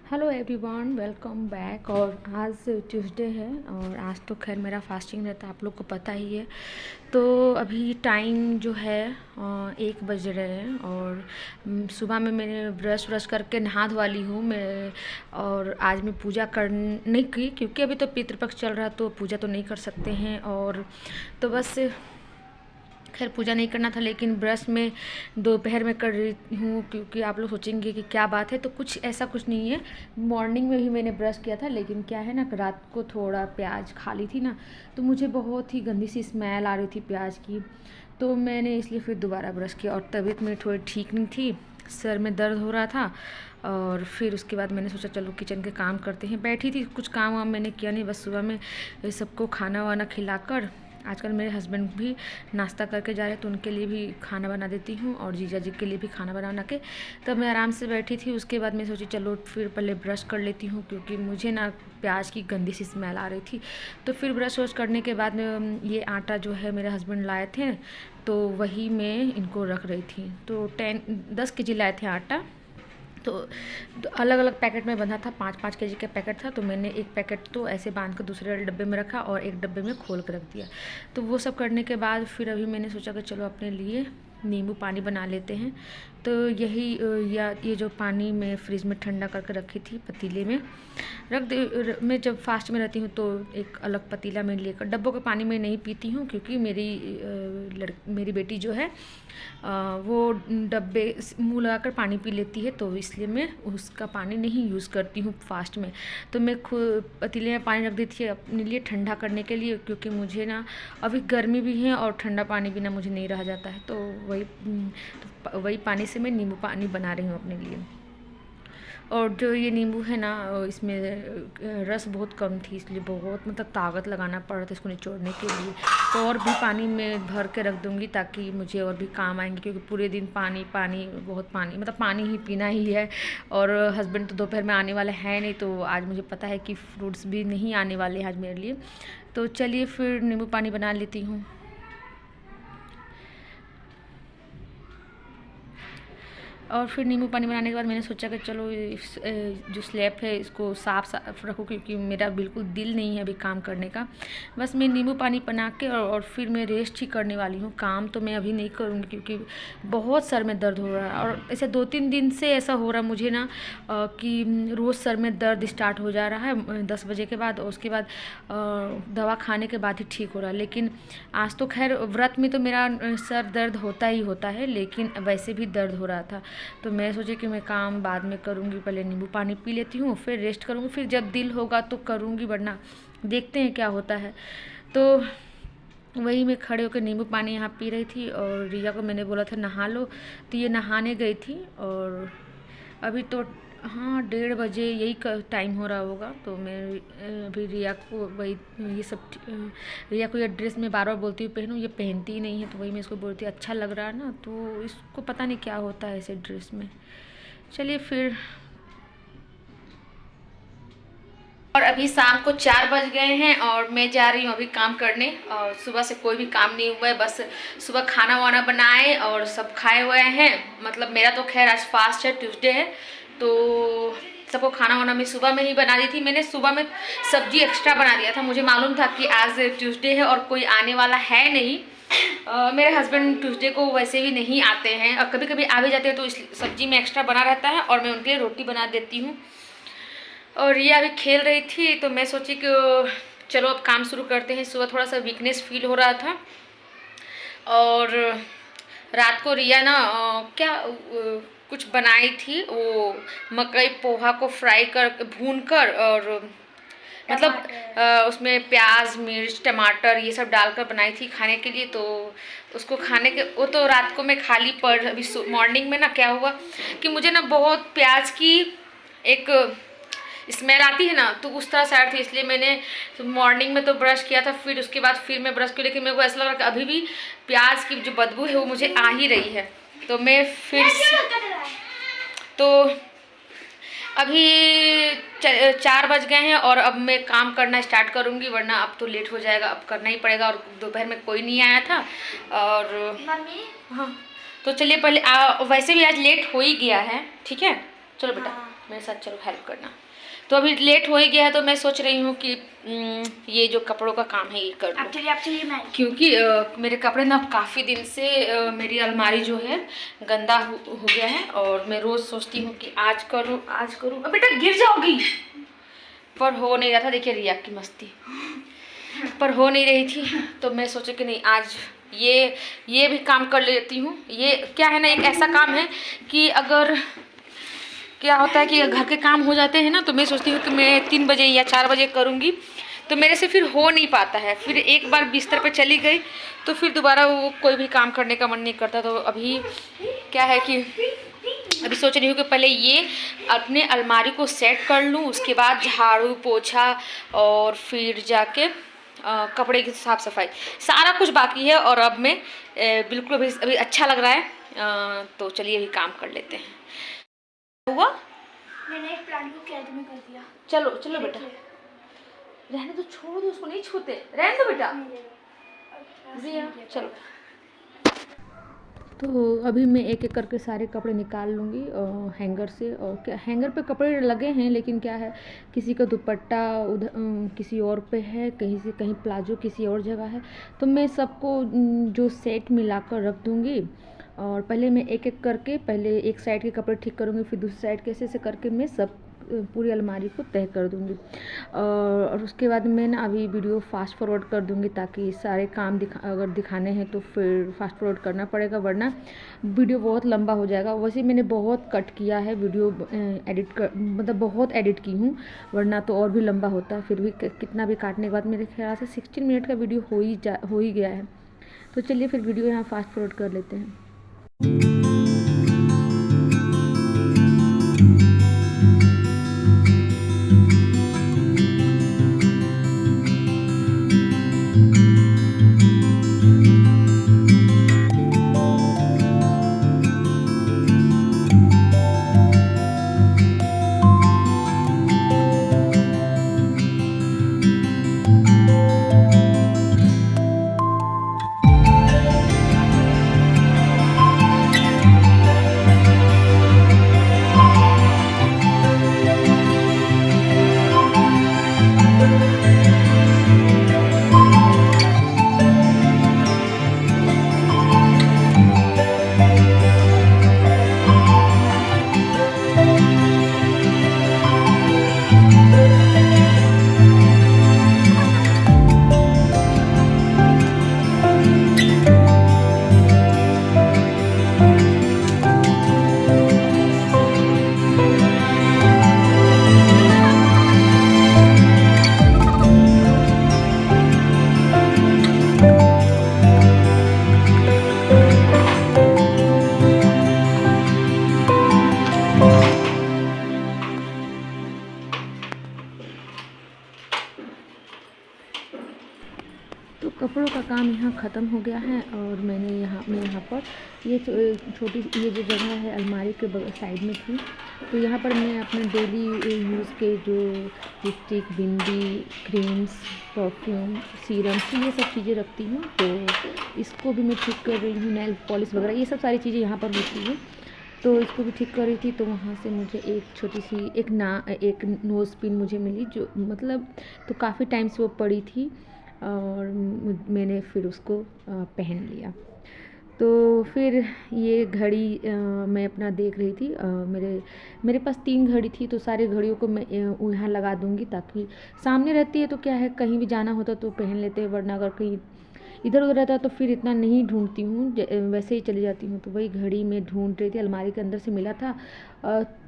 Hello everyone, welcome back. और आज Tuesday है और आज तो खैर मेरा फास्टिंग रहता है, आप लोग को पता ही है। तो अभी टाइम जो है 1 बज रहे हैं और सुबह में मैंने ब्रश करके नहा धोवा ली हूँ मैं। और आज मैं पूजा कर नहीं की क्योंकि अभी तो पितृपक्ष चल रहा है तो पूजा तो नहीं कर सकते हैं। और तो बस खैर पूजा नहीं करना था, लेकिन ब्रश में दोपहर में कर रही हूँ क्योंकि आप लोग सोचेंगे कि क्या बात है। तो कुछ ऐसा कुछ नहीं है, मॉर्निंग में भी मैंने ब्रश किया था, लेकिन क्या है ना, रात को थोड़ा प्याज खा ली थी ना, तो मुझे बहुत ही गंदी सी स्मेल आ रही थी प्याज की। तो मैंने इसलिए फिर दोबारा ब्रश किया और तबीयत मेरी थोड़ी ठीक नहीं थी, सर में दर्द हो रहा था। और फिर उसके बाद मैंने सोचा चलो किचन के काम करते हैं। बैठी थी, कुछ काम वाम मैंने किया नहीं, बस सुबह में सबको खाना वाना खिलाकर, आजकल मेरे हस्बैंड भी नाश्ता करके जा रहे हैं तो उनके लिए भी खाना बना देती हूँ और जीजा जी के लिए भी खाना बना के तब मैं आराम से बैठी थी। उसके बाद मैं सोची चलो फिर पहले ब्रश कर लेती हूँ क्योंकि मुझे ना प्याज की गंदी सी स्मेल आ रही थी। तो फिर ब्रश वश करने के बाद में ये आटा जो है मेरे हस्बैंड लाए थे तो वही मैं इनको रख रही थी। तो 10 केजी लाए थे आटा, तो अलग अलग पैकेट में बंधा था, 5-5 केजी का पैकेट था। तो मैंने एक पैकेट तो ऐसे बांध कर दूसरे वाले डब्बे में रखा और एक डब्बे में खोल कर रख दिया। तो वो सब करने के बाद फिर अभी मैंने सोचा कि चलो अपने लिए नींबू पानी बना लेते हैं। तो यही ये जो पानी मैं फ्रिज में ठंडा करके रखी थी पतीले में रख दे। मैं जब फास्ट में रहती हूँ तो एक अलग पतीला में लेकर, डब्बों का पानी मैं नहीं पीती हूँ क्योंकि मेरी बेटी जो है वो डब्बे मुँह लगाकर पानी पी लेती है, तो इसलिए मैं उसका पानी नहीं यूज़ करती हूँ फास्ट में। तो मैं खुद पतीले में पानी रख दी थी अपने लिए ठंडा करने के लिए, क्योंकि मुझे ना अभी गर्मी भी है और ठंडा पानी बिना मुझे नहीं रहा जाता है। तो वही पानी से मैं नींबू पानी बना रही हूँ अपने लिए। और जो ये नींबू है ना इसमें रस बहुत कम थी, इसलिए बहुत मतलब ताकत लगाना पड़ रहा था इसको निचोड़ने के लिए। तो और भी पानी में भर के रख दूँगी ताकि मुझे और भी काम आएंगे, क्योंकि पूरे दिन पानी पानी बहुत पानी मतलब पानी ही पीना ही है। और हस्बैंड तो दोपहर में आने वाले हैं नहीं, तो आज मुझे पता है कि फ्रूट्स भी नहीं आने वाले हैं आज मेरे लिए। तो चलिए फिर नींबू पानी बना लेती हूँ। और फिर नींबू पानी बनाने के बाद मैंने सोचा कि चलो जो स्लैब है इसको साफ रखूँ, क्योंकि मेरा बिल्कुल दिल नहीं है अभी काम करने का। बस मैं नींबू पानी बना के और फिर मैं रेस्ट ही करने वाली हूँ। काम तो मैं अभी नहीं करूँगी क्योंकि बहुत सर में दर्द हो रहा है। और ऐसे 2-3 दिन से ऐसा हो रहा है मुझे ना कि रोज़ सर में दर्द स्टार्ट हो जा रहा है 10 बजे के बाद, और उसके बाद दवा खाने के बाद ही ठीक हो रहा है। लेकिन आज तो खैर व्रत में तो मेरा सर दर्द होता ही होता है, लेकिन वैसे भी दर्द हो रहा था। तो मैं सोची कि मैं काम बाद में करूँगी, पहले नींबू पानी पी लेती हूँ फिर रेस्ट करूँगी, फिर जब दिल होगा तो करूँगी, वरना देखते हैं क्या होता है। तो वही मैं खड़े होकर नींबू पानी यहाँ पी रही थी और रिया को मैंने बोला था नहा लो, तो ये नहाने गई थी। और अभी तो हाँ 1:30 बजे यही टाइम हो रहा होगा। तो मैं अभी रिया को वही ये सब रिया को ये ड्रेस मैं बार बार बोलती हूँ पहनूँ, ये पहनती ही नहीं है। तो वही मैं इसको बोलती हूँ अच्छा लग रहा है ना, तो इसको पता नहीं क्या होता है ऐसे ड्रेस में। चलिए फिर। और अभी शाम को 4 बज गए हैं और मैं जा रही हूँ अभी काम करने। और सुबह से कोई भी काम नहीं हुआ है, बस सुबह खाना वाना बनाए और सब खाए हुए हैं। मतलब मेरा तो खैर आज फास्ट है, ट्यूसडे है, तो सबको खाना वाना मैं सुबह में ही बना दी थी। मैंने सुबह में सब्जी एक्स्ट्रा बना दिया था, मुझे मालूम था कि आज ट्यूसडे है और कोई आने वाला है नहीं। मेरे हस्बैंड ट्यूसडे को वैसे भी नहीं आते हैं और कभी कभी आ भी जाते हैं, तो इस सब्जी में एक्स्ट्रा बना रहता है और मैं उनके लिए रोटी बना देती हूँ। और ये अभी खेल रही थी तो मैं सोची कि चलो अब काम शुरू करते हैं। सुबह थोड़ा सा वीकनेस फील हो रहा था और रात को रिया ना क्या कुछ बनाई थी, वो मकई पोहा को फ्राई कर भून कर और मतलब उसमें प्याज मिर्च टमाटर ये सब डालकर बनाई थी खाने के लिए। तो उसको खाने के वो तो रात को मैं खाली पर अभी मॉर्निंग में ना क्या हुआ कि मुझे ना बहुत प्याज की एक स्मेल आती है ना, तो उस तरह से आ रही थी। इसलिए मैंने मॉर्निंग में तो ब्रश किया था, फिर उसके बाद फिर मैं ब्रश किया, लेकिन मेरे को ऐसा लग रहा कि अभी भी प्याज की जो बदबू है वो मुझे आ ही रही है। तो मैं फिर तो अभी 4 बज गए हैं और अब मैं काम करना स्टार्ट करूँगी, वरना अब तो लेट हो जाएगा, अब करना ही पड़ेगा। और दोपहर में कोई नहीं आया था और हाँ, तो चलिए पहले वैसे भी आज लेट हो ही गया है, ठीक है। चलो बेटा मेरे साथ चलो, हेल्प करना। तो अभी लेट हो ही गया है, तो मैं सोच रही हूँ कि ये जो कपड़ों का काम है ये कर लूँ, क्योंकि मेरे कपड़े ना काफ़ी दिन से मेरी अलमारी जो है गंदा हो गया है, और मैं रोज़ सोचती हूँ कि आज करूँ आज करूँ। अब बेटा गिर जाओगी, पर हो नहीं रहा था। देखिए रिया की मस्ती, पर हो नहीं रही थी, तो मैं सोचा कि नहीं आज ये भी काम कर लेती हूँ। ये क्या है ना, एक ऐसा काम है कि अगर क्या होता है कि घर के काम हो जाते हैं ना, तो मैं सोचती हूँ कि मैं 3 बजे या 4 बजे करूँगी, तो मेरे से फिर हो नहीं पाता है। फिर एक बार बिस्तर पे चली गई तो फिर दोबारा वो कोई भी काम करने का मन नहीं करता। तो अभी क्या है कि अभी सोच रही हूँ कि पहले ये अपने अलमारी को सेट कर लूँ, उसके बाद झाड़ू पोछा और फिर जाके कपड़े की साफ़ सफाई सारा कुछ बाकी है। और अब मैं बिल्कुल अभी अच्छा लग रहा है, तो चलिए अभी काम कर लेते हैं। हुआ मैंने एक प्लांट को कैद में कर दिया। चलो चलो बेटा, रहने तो, छोड़ दो उसको, नहीं छूते, रहने दो बेटा। चलो, तो अभी मैं एक एक करके सारे कपड़े निकाल लूँगी हैंगर से। और क्या हैंगर पे कपड़े लगे हैं, लेकिन क्या है किसी का दुपट्टा उधर किसी और पे है, कहीं से कहीं प्लाजो किसी और जगह है, तो मैं सबको जो सेट मिलाकर रख दूँगी। और पहले मैं एक एक करके पहले एक साइड के कपड़े ठीक करूँगी, फिर दूसरी साइड कैसे ऐसे करके मैं सब पूरी अलमारी को तय कर दूँगी। और उसके बाद मैं ना अभी वीडियो फास्ट फॉरवर्ड कर दूँगी, ताकि सारे काम अगर दिखाने हैं तो फिर फास्ट फॉरवर्ड करना पड़ेगा, वरना वीडियो बहुत लंबा हो जाएगा। वैसे मैंने बहुत कट किया है वीडियो, एडिट कर मतलब बहुत एडिट की हूँ, वरना तो और भी लंबा होता। फिर भी कितना भी काटने के बाद मेरे ख्याल से 16 मिनट का वीडियो हो ही गया है। तो चलिए फिर वीडियो यहाँ फास्ट फॉरवर्ड कर लेते हैं। तो कपड़ों का काम यहाँ ख़त्म हो गया है, और मैं यहाँ पर ये छोटी ये जो जगह है अलमारी के साइड में थी, तो यहाँ पर मैं अपने डेली यूज़ के जो लिपस्टिक, बिंदी, क्रीम्स, परफ्यूम, सीरम्स, ये सब चीज़ें रखती हूँ। तो इसको भी मैं ठीक कर रही हूँ, नेल पॉलिश वगैरह ये सब सारी चीज़ें यहाँ पर होती हैं, तो इसको भी ठीक कर रही थी। तो वहाँ से मुझे एक छोटी सी एक नोज़ पिन मुझे मिली, जो मतलब तो काफ़ी टाइम से वो पड़ी थी, और मैंने फिर उसको पहन लिया। तो फिर ये घड़ी मैं अपना देख रही थी, मेरे पास 3 घड़ी थी, तो सारी घड़ियों को मैं यहाँ लगा दूँगी, ताकि सामने रहती है तो क्या है कहीं भी जाना होता तो पहन लेते हैं, वरना अगर कहीं इधर उधर रहता तो फिर इतना नहीं ढूंढती हूँ, वैसे ही चली जाती हूँ। तो वही घड़ी मैं ढूंढ रही थी, अलमारी के अंदर से मिला था।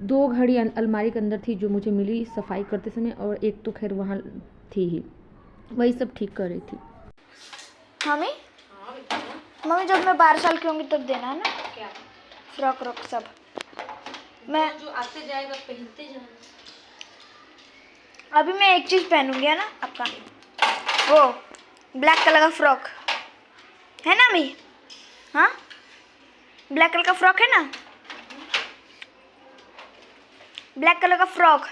2 घड़ी अलमारी के अंदर थी जो मुझे मिली सफाई करते समय, और एक तो खैर वहाँ थी ही, वही सब ठीक कर रही थी। मम्मी जब मैं 12 साल की होंगी तब देना है ना, क्या फ्रॉक सब मैं जो आते जाएगा पहनते जाना। अभी मैं एक चीज़ पहनूंगी है ना, आपका वो ब्लैक कलर का फ्रॉक है ना मम्मी? हाँ ब्लैक कलर का फ्रॉक है ना, ब्लैक कलर का फ्रॉक।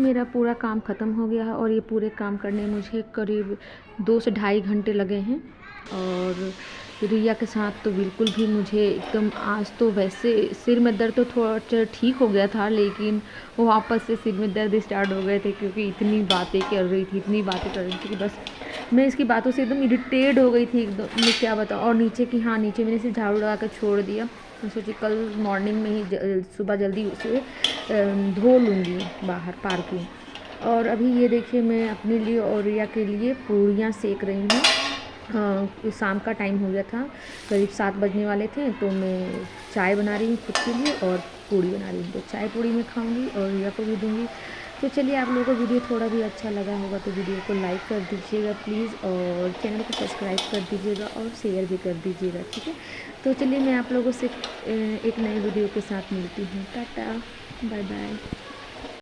मेरा पूरा काम ख़त्म हो गया है और ये पूरे काम करने में मुझे करीब 2 से ढाई घंटे लगे हैं। और रिया के साथ तो बिल्कुल भी मुझे एकदम, आज तो वैसे सिर में दर्द तो थोड़ा ठीक हो गया था, लेकिन वो वापस से सिर में दर्द स्टार्ट हो गए थे, क्योंकि इतनी बातें कर रही थी, इतनी बातें कर रही थी कि बस मैं इसकी बातों से एकदम इरिटेट हो गई थी एकदम, मैं क्या बताऊँ। और नीचे की, हाँ, नीचे मैंने सिर्फ झाड़ू लगा कर छोड़ दिया। मैं सोची कल मॉर्निंग में ही सुबह जल्दी उसे धो लूँगी बाहर पार्किंग। और अभी ये देखिए मैं अपने लिए और रिया के लिए पूरियाँ सेक रही हूँ। शाम का टाइम हो गया था, करीब 7 बजने वाले थे, तो मैं चाय बना रही हूँ खुद के लिए और पूड़ी बना रही हूँ। तो चाय पूड़ी मैं खाऊंगी और रिया को भी दूंगी। तो चलिए, आप लोगों को वीडियो थोड़ा भी अच्छा लगा होगा तो वीडियो को लाइक कर दीजिएगा प्लीज़, और चैनल को सब्सक्राइब कर दीजिएगा और शेयर भी कर दीजिएगा, ठीक है। तो चलिए, मैं आप लोगों से एक नए वीडियो के साथ मिलती हूँ। Tata, bye bye.